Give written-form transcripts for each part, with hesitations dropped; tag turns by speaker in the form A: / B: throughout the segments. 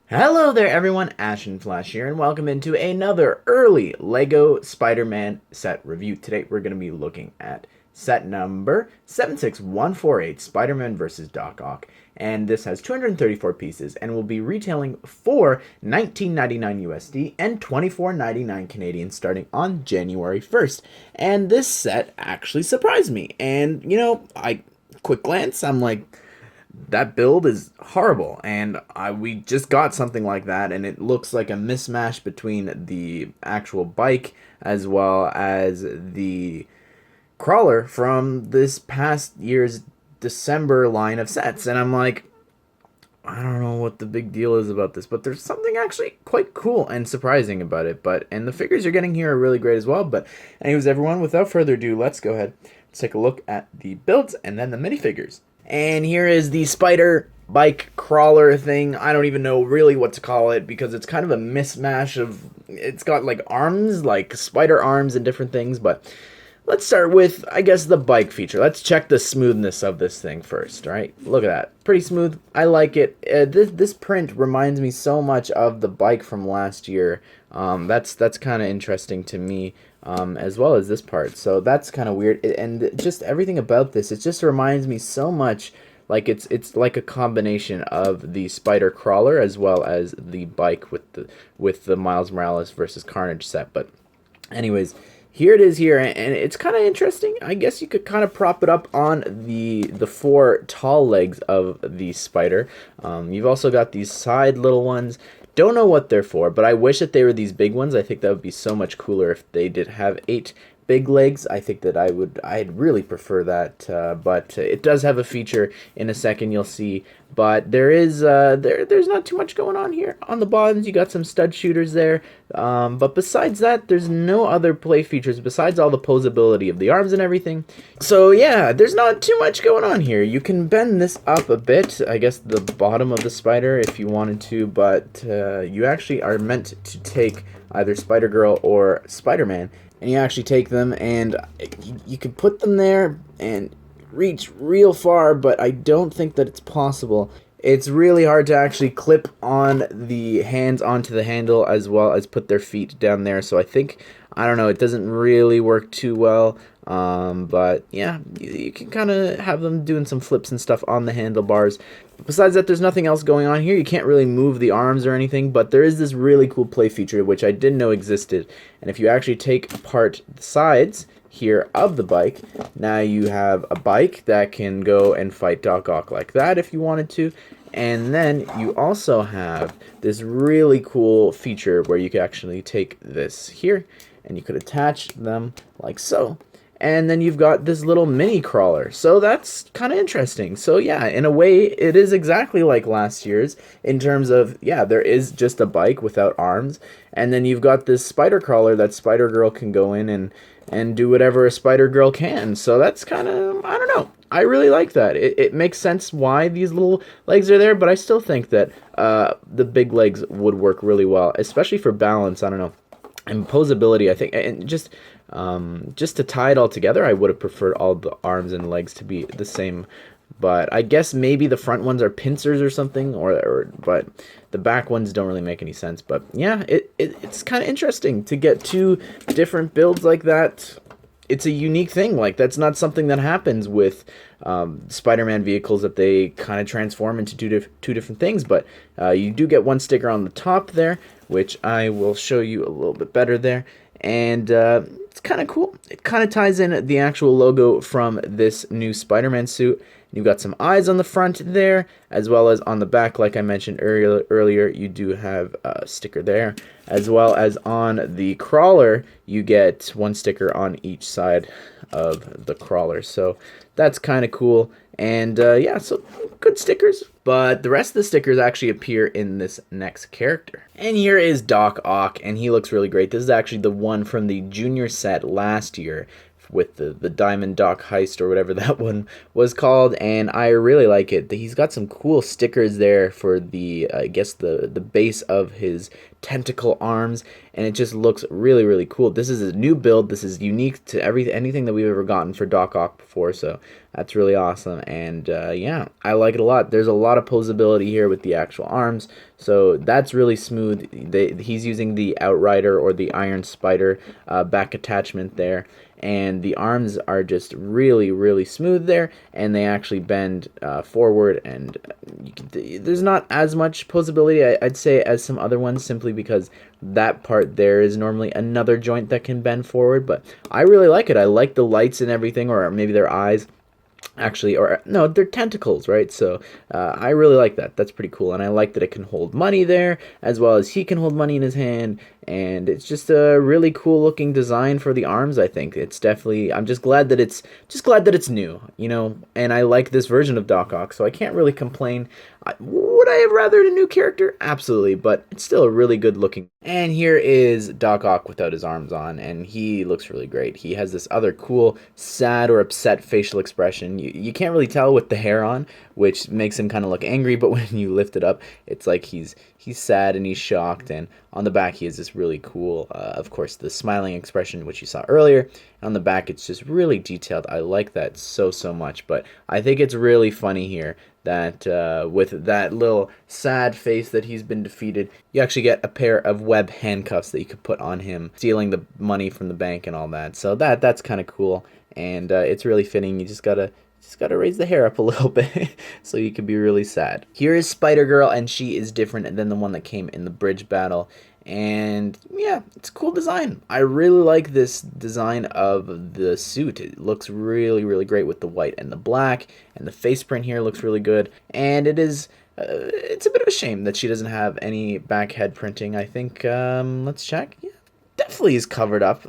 A: Hello there everyone, Ashen Flash here, and welcome into another early LEGO Spider-Man set review. Today we're going to be looking at set number 76148, Spider-Man vs. Doc Ock. And this has 234 pieces and will be retailing for $19.99 USD and $24.99 Canadian starting on January 1st. And this set actually surprised me. And, quick glance, I'm like, that build is horrible, and we just got something like that, and it looks like a mismatch between the actual bike as well as the crawler from this past year's December line of sets. And I'm like, I don't know what the big deal is about this, but there's something actually quite cool and surprising about it. And the figures you're getting here are really great as well. But anyways, everyone, without further ado, let's go ahead, let's take a look at the builds and then the minifigures. And here is the spider bike crawler thing. I don't even know really what to call it because it's kind of a mismatch of, it's got like arms, like spider arms and different things. But let's start with, I guess, the bike feature. Let's check the smoothness of this thing first, right? Look at that. Pretty smooth. I like it. This print reminds me so much of the bike from last year. That's kind of interesting to me. As well as this part. So that's kind of weird. And just everything about this, it just reminds me so much like it's like a combination of the spider crawler as well as the bike with the Miles Morales versus Carnage set. But anyways, here it is here, and it's kind of interesting. I guess you could kind of prop it up on the four tall legs of the spider. You've also got these side little ones. Don't know what they're for, but I wish that they were these big ones. I think that would be so much cooler if they did have 8 big legs. I think that I'd really prefer that, but it does have a feature in a second, you'll see. But there's not too much going on here. On the bottoms, you got some stud shooters there, but besides that, there's no other play features besides all the posability of the arms and everything. So yeah, there's not too much going on here. You can bend this up a bit, I guess the bottom of the spider if you wanted to, but you actually are meant to take either Spider-Girl or Spider-Man, and you actually take them and you can put them there and reach real far, but I don't think that it's possible. It's really hard to actually clip on the hands onto the handle as well as put their feet down there, so I think, I don't know, it doesn't really work too well. But yeah, you can kind of have them doing some flips and stuff on the handlebars. Besides that, there's nothing else going on here. You can't really move the arms or anything, but there is this really cool play feature which I didn't know existed. And if you actually take apart the sides here of the bike, now you have a bike that can go and fight Doc Ock like that if you wanted to. And then you also have this really cool feature where you can actually take this here and you could attach them like so. And then you've got this little mini crawler. So that's kind of interesting. So yeah, in a way, it is exactly like last year's in terms of, yeah, there is just a bike without arms. And then you've got this spider crawler that Spider-Girl can go in and do whatever a Spider-Girl can. So that's kind of, I don't know. I really like that. It makes sense why these little legs are there, but I still think that the big legs would work really well, especially for balance, I don't know. And posability, I think, and just to tie it all together, I would have preferred all the arms and legs to be the same. But I guess maybe the front ones are pincers or something, but the back ones don't really make any sense. But yeah, it's kind of interesting to get 2 different builds like that. It's a unique thing. Like, that's not something that happens with Spider-Man vehicles, that they kind of transform into two different things. But you do get one sticker on the top there, which I will show you a little bit better there. And it's kind of cool. It kind of ties in the actual logo from this new Spider-Man suit. You've got some eyes on the front there, as well as on the back, like I mentioned earlier, you do have a sticker there. As well as on the crawler, you get 1 sticker on each side of the crawler. So that's kind of cool. And yeah, so good stickers. But the rest of the stickers actually appear in this next character. And here is Doc Ock, and he looks really great. This is actually the one from the junior set last year with the Diamond Dock heist or whatever that one was called, and I really like it. He's got some cool stickers there for the I guess the base of his tentacle arms, and it just looks really, really cool. This is a new build. This is unique to anything that we've ever gotten for Doc Ock before, so that's really awesome. And yeah, I like it a lot. There's a lot of posability here with the actual arms, so that's really smooth. He's using the Outrider or the Iron Spider back attachment there, and the arms are just really, really smooth there, and they actually bend forward, and there's not as much posability, I'd say, as some other ones, simply because that part there is normally another joint that can bend forward. But I really like it. I like the lights and everything, or maybe their eyes, actually, or no, they're tentacles, right? So I really like that. That's pretty cool, and I like that it can hold money there, as well as he can hold money in his hand, and it's just a really cool looking design for the arms. I think it's definitely, I'm just glad that it's new, you know, and I like this version of Doc Ock, so I can't really complain. Would I have rathered a new character? Absolutely, but it's still a really good looking. And here is Doc Ock without his arms on, and he looks really great. He has this other cool, sad or upset facial expression. You can't really tell with the hair on, which makes him kind of look angry, but when you lift it up, it's like he's sad and he's shocked, and on the back he has this really cool, of course, the smiling expression, which you saw earlier. On the back, it's just really detailed. I like that so much, but I think it's really funny here that with that little sad face that he's been defeated, you actually get a pair of web handcuffs that you could put on him, stealing the money from the bank and all that. So that's kind of cool, and it's really fitting. You just gotta raise the hair up a little bit so you can be really sad. Here is Spider-Girl, and she is different than the one that came in the bridge battle. And yeah, it's a cool design. I really like this design of the suit. It looks really, really great with the white and the black, and the face print here looks really good. And it is, it's a bit of a shame that she doesn't have any back head printing. I think, let's check. Yeah, definitely is covered up.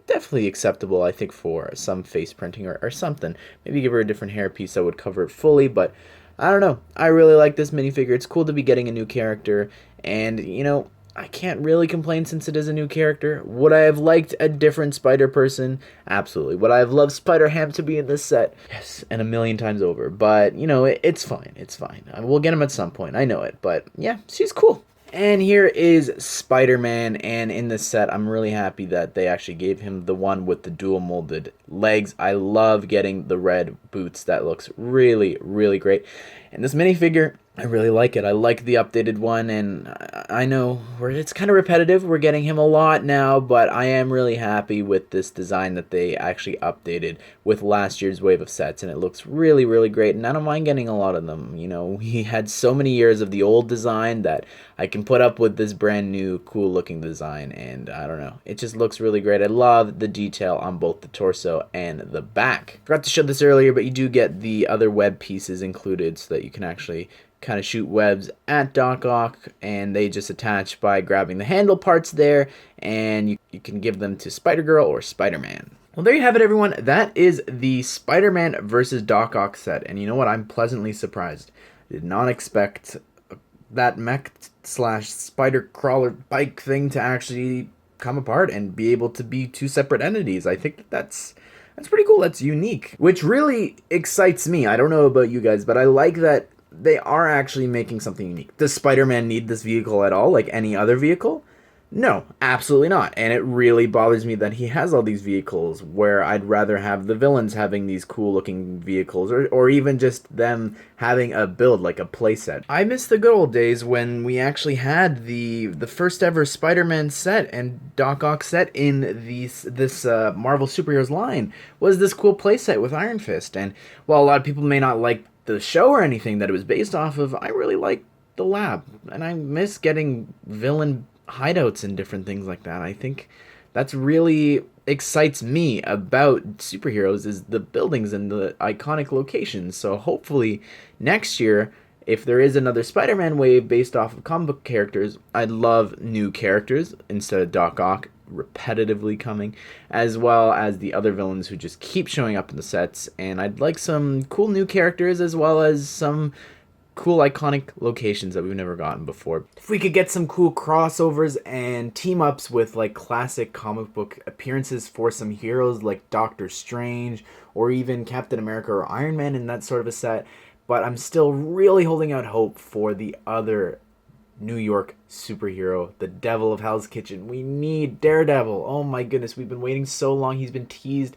A: Definitely acceptable, I think, for some face printing or something. Maybe give her a different hairpiece that would cover it fully, but I don't know. I really like this minifigure. It's cool to be getting a new character, and, you know, I can't really complain since it is a new character. Would I have liked a different Spider-Person? Absolutely. Would I have loved Spider-Ham to be in this set? Yes, and a million times over. But, you know, it's fine. It's fine. We'll get him at some point. I know it. But, yeah, she's cool. And here is Spider-Man, and in this set, I'm really happy that they actually gave him the one with the dual molded legs. I love getting the red boots. That looks really, really great. And this minifigure, I really like it. I like the updated one, and I know it's kind of repetitive. We're getting him a lot now, but I am really happy with this design that they actually updated with last year's wave of sets, and it looks really, really great, and I don't mind getting a lot of them. You know, he had so many years of the old design that I can put up with this brand new, cool-looking design, and I don't know. It just looks really great. I love the detail on both the torso and the back. Forgot to show this earlier, but you do get the other web pieces included so that you can actually kind of shoot webs at Doc Ock, and they just attach by grabbing the handle parts there, and you can give them to Spider-Girl or Spider-Man. Well, there you have it, everyone. That is the Spider-Man versus Doc Ock set, and you know what? I'm pleasantly surprised. Did not expect that mech slash spider crawler bike thing to actually come apart and be able to be two separate entities. I think that's pretty cool. That's unique, which really excites me. I don't know about you guys, but I like that they are actually making something unique. Does Spider-Man need this vehicle at all, like any other vehicle? No, absolutely not. And it really bothers me that he has all these vehicles, where I'd rather have the villains having these cool looking vehicles, or even just them having a build, like a playset. I miss the good old days when we actually had the first ever Spider-Man set and Doc Ock set in this Marvel Superheroes line was this cool playset with Iron Fist. And while a lot of people may not like the show or anything that it was based off of, I really like the lab, and I miss getting villain hideouts and different things like that. I think that's really excites me about superheroes, is the buildings and the iconic locations. So hopefully next year, if there is another Spider-Man wave based off of comic book characters, I'd love new characters instead of Doc Ock repetitively coming, as well as the other villains who just keep showing up in the sets. And I'd like some cool new characters, as well as some cool iconic locations that we've never gotten before. If we could get some cool crossovers and team ups with like classic comic book appearances for some heroes like Doctor Strange or even Captain America or Iron Man in that sort of a set. But I'm still really holding out hope for the other New York superhero, the Devil of Hell's Kitchen. We need Daredevil. Oh my goodness, we've been waiting so long. He's been teased.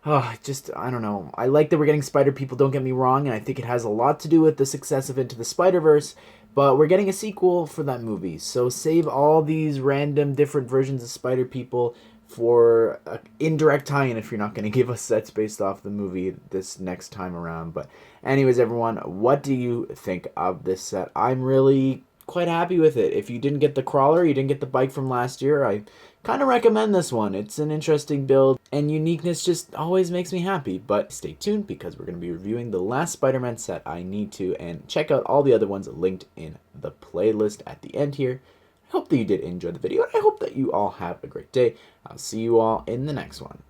A: Oh, just, I don't know. I like that we're getting Spider People, don't get me wrong, and I think it has a lot to do with the success of Into the Spider-Verse, but we're getting a sequel for that movie. So save all these random different versions of Spider People for an indirect tie-in if you're not going to give us sets based off the movie this next time around. But anyways, everyone, what do you think of this set? I'm really quite happy with it. If you didn't get the crawler, you didn't get the bike from last year, I kind of recommend this one. It's an interesting build, and uniqueness just always makes me happy. But stay tuned because we're going to be reviewing the last Spider-Man set I need to, and check out all the other ones linked in the playlist at the end here. I hope that you did enjoy the video, and I hope that you all have a great day. I'll see you all in the next one.